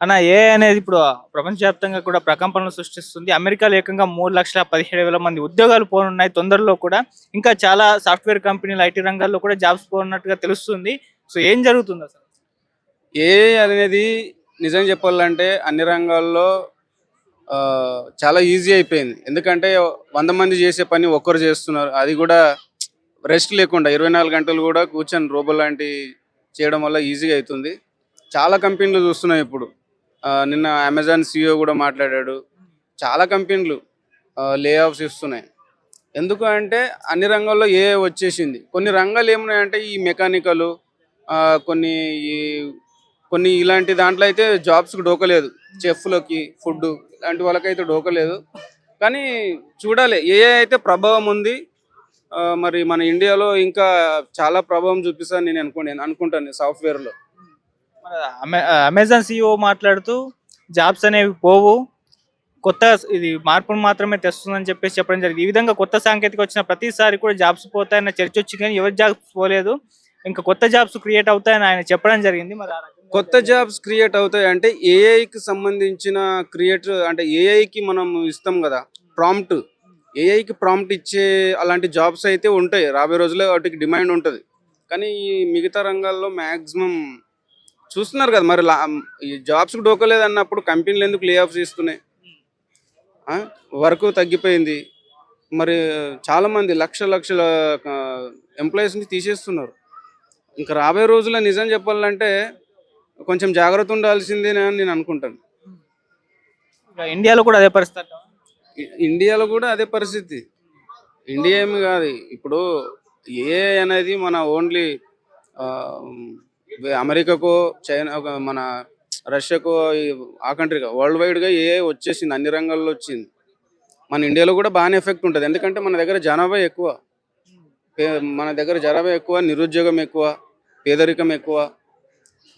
అన్న ఏఐ అనేది ఇప్పుడు ప్రపంచవ్యాప్తంగా కూడా ప్రకంపనలు సృష్టిస్తుంది. అమెరికాలో ఏకంగా 3,17,000 మంది ఉద్యోగాలు పోనున్నాయి తొందరలో కూడా. ఇంకా చాలా సాఫ్ట్‌వేర్ కంపెనీలు, ఐటీ రంగాల్లో కూడా జాబ్స్ పోనున్నట్టుగా తెలుస్తుంది. సో ఏం జరుగుతుందసలు? ఏఐ అనేది నిజం చెప్పాలంటే అన్ని రంగాల్లో చాలా ఈజీ అయిపోయింది. ఎందుకంటే 100 మంది చేసే పని ఒక్కరు చేస్తున్నారు. అది కూడా రెస్ట్ లేకుండా 24 గంటలు కూడా కూర్చొని రోబో లాంటి చేయడం వల్ల ఈజీగా అవుతుంది. చాలా కంపెనీలు చూస్తున్నాం ఇప్పుడు. నిన్న అమెజాన్ సీఈఓ కూడా మాట్లాడాడు. చాలా కంపెనీలు లే ఆఫ్స్ ఇస్తున్నాయి. ఎందుకు అంటే అన్ని రంగాల్లో ఏఐ వచ్చేసింది. కొన్ని రంగాలు ఏమున్నాయంటే ఈ మెకానికల్, కొన్ని ఈ కొన్ని ఇలాంటి దాంట్లో అయితే జాబ్స్‌కి డోకలేదు. చెఫ్‌లకి, ఫుడ్డు ఇలాంటి వాళ్ళకైతే డోకలేదు. కానీ చూడాలి. ఏఐ అయితే ప్రభావం ఉంది. మరి మన ఇండియాలో ఇంకా చాలా ప్రభావం చూపిస్తదని నేను అనుకుంటాను సాఫ్ట్‌వేర్‌లో. మన అమెజాన్ సీఈఓ మాట్లాడుతూ జాబ్స్ అనేవి పోవు. కొత్త ఇది మార్పును మాత్రమే తెస్తుందని చెప్పేసి చెప్పడం జరిగింది. ఈ విధంగా కొత్త సాంకేతికత వచ్చిన ప్రతిసారి కూడా జాబ్స్ పోతాయన్న చర్చ వచ్చింది కానీ ఎవరి జాబ్స్ పోలేదు. ఇంకా కొత్త జాబ్స్ క్రియేట్ అవుతాయని ఆయన చెప్పడం జరిగింది. మరి ఆ రకంగా కొత్త జాబ్స్ క్రియేట్ అవుతాయంటే ఏఐకి సంబంధించిన అంటే ఏఐకి మనం ఇస్తాం కదా ప్రాంప్ట్. ఏఐకి ప్రాంప్ట్ ఇచ్చే అలాంటి జాబ్స్ అయితే ఉంటాయి. రాబోయే రోజుల్లో వాటికి డిమాండ్ ఉంటుంది. కానీ ఈ మిగతా రంగాల్లో మ్యాక్సిమం చూస్తున్నారు కదా మరి ఈ జాబ్స్కి డోకలేదన్నప్పుడు కంపెనీలు ఎందుకు లే ఆఫ్స్ ఇస్తున్నాయి? వర్క్ తగ్గిపోయింది. మరి చాలామంది లక్షల ఎంప్లాయీస్ని తీసేస్తున్నారు. ఇంకా రాబోయే రోజుల్లో నిజం చెప్పాలంటే కొంచెం జాగ్రత్త ఉండాల్సిందేనా అని నేను అనుకుంటాను. ఇంకా ఇండియాలో కూడా అదే పరిస్థితి అంటావా? ఇండియాలో కూడా అదే పరిస్థితి. ఇండియా ఏమి కాదు. ఇప్పుడు ఏఐ అనేది మన ఓన్లీ అమెరికాకో, చైనాకో, మన రష్యాకో, ఆ కంట్రీకో వరల్డ్ వైడ్గా ఏఐ వచ్చేసింది. అన్ని రంగాల్లో వచ్చింది. మన ఇండియాలో కూడా బాగానే ఎఫెక్ట్ ఉంటుంది. ఎందుకంటే మన దగ్గర జనాభా ఎక్కువ. నిరుద్యోగం ఎక్కువ, పేదరికం ఎక్కువ.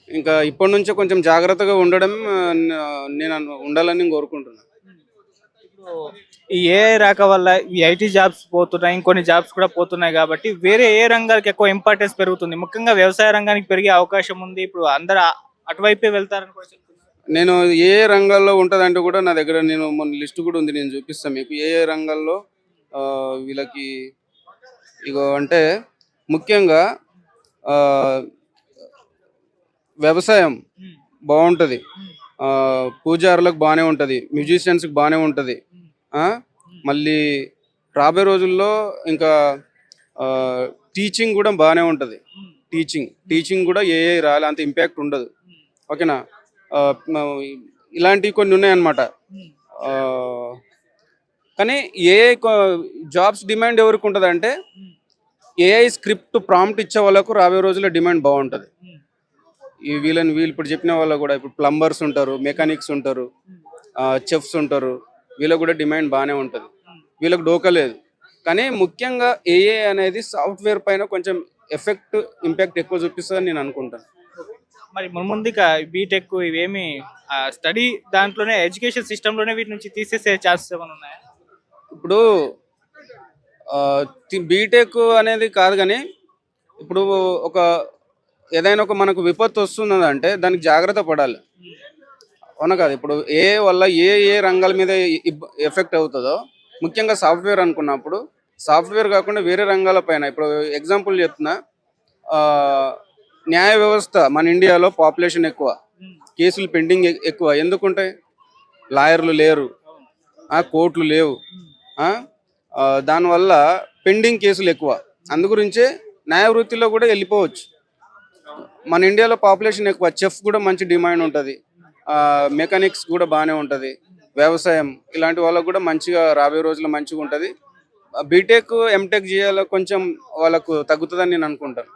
ఇంకా ఇప్పటి నుంచే కొంచెం జాగ్రత్తగా ఉండడం ఉండాలని కోరుకుంటున్నాను. ఇప్పుడు ఈ ఏఐ రాక వల్ల ఈ ఐటీ జాబ్స్ పోతున్నాయి, ఇంకొన్ని జాబ్స్ కూడా పోతున్నాయి కాబట్టి వేరే ఏ రంగాలకు ఎక్కువ ఇంపార్టెన్స్ పెరుగుతుంది? ముఖ్యంగా వ్యవసాయ రంగానికి పెరిగే అవకాశం ఉంది. ఇప్పుడు అందరూ అటువైపే వెళ్తారని కూడా చెప్తున్నారు. నేను ఏ రంగాల్లో ఉంటుందంటే కూడా నా దగ్గర మొన్న లిస్ట్ కూడా ఉంది. నేను చూపిస్తాను మీకు ఏ రంగాల్లో వీళ్ళకి ఇగో అంటే ముఖ్యంగా వ్యవసాయం బాగుంటుంది. పూజారులకు బాగానే ఉంటుంది, మ్యూజిషియన్స్కి బాగానే ఉంటుంది. మళ్ళీ రాబోయే రోజుల్లో ఇంకా టీచింగ్ కూడా బాగానే ఉంటుంది. టీచింగ్ కూడా ఏఐ రాలే అంత ఇంపాక్ట్ ఉండదు. ఓకేనా? ఇలాంటివి కొన్ని ఉన్నాయన్నమాట. కానీ ఏఐ జాబ్స్ డిమాండ్ ఎవరికి ఉంటుంది అంటే ఏఐ స్క్రిప్ట్ ప్రాంప్ట్ ఇచ్చే వాళ్ళకు రాబోయే రోజుల్లో డిమాండ్ బాగుంటుంది. వీళ్ళు ఇప్పుడు చెప్పిన వాళ్ళు కూడా ఇప్పుడు ప్లంబర్స్ ఉంటారు, మెకానిక్స్ ఉంటారు, చెఫ్స్ ఉంటారు. వీళ్ళకు కూడా డిమాండ్ బాగానే ఉంటుంది. వీళ్ళకి డోకలేదు. కానీ ముఖ్యంగా ఏఐ అనేది సాఫ్ట్వేర్ పైన కొంచెం ఇంపాక్ట్ ఎక్కువ చూపిస్తుందని నేను అనుకుంటాను. మరి ముందుగా బీటెక్ ఇవేమి స్టడీ దాంట్లోనే ఎడ్యుకేషన్ సిస్టంలోనే వీటి నుంచి తీసేసే ఛాన్సెస్ ఏమైనా ఉన్నాయా? ఇప్పుడు బీటెక్ అనేది కాదు కానీ ఇప్పుడు ఏదైనా మనకు విపత్తు వస్తున్నదంటే దానికి జాగ్రత్త పడాలి. అవునా కాదు? ఇప్పుడు ఏఐ వల్ల ఏ రంగాల మీద ఎఫెక్ట్ అవుతుందో ముఖ్యంగా సాఫ్ట్వేర్ అనుకున్నప్పుడు సాఫ్ట్వేర్ కాకుండా వేరే రంగాల పైన ఇప్పుడు ఎగ్జాంపుల్ చెప్తున్నా. న్యాయ వ్యవస్థ మన ఇండియాలో పాపులేషన్ ఎక్కువ, కేసులు పెండింగ్ ఎక్కువ. ఎందుకుంటాయి? లాయర్లు లేరు, కోర్టులు లేవు. దానివల్ల పెండింగ్ కేసులు ఎక్కువ. అందుగురించే న్యాయ వృత్తిలో కూడా వెళ్ళిపోవచ్చు. మన ఇండియాలో పాపులేషన్ ఎక్కువ, చెఫ్ కూడా మంచి డిమాండ్ ఉంటుంది, మెకానిక్స్ కూడా బాగానే ఉంటుంది, వ్యవసాయం ఇలాంటి వాళ్ళకు కూడా మంచిగా రాబోయే రోజుల్లో మంచిగా ఉంటుంది. బీటెక్ ఎంటెక్ చేయాలో కొంచెం వాళ్ళకు తగ్గుతుందని నేను అనుకుంటాను.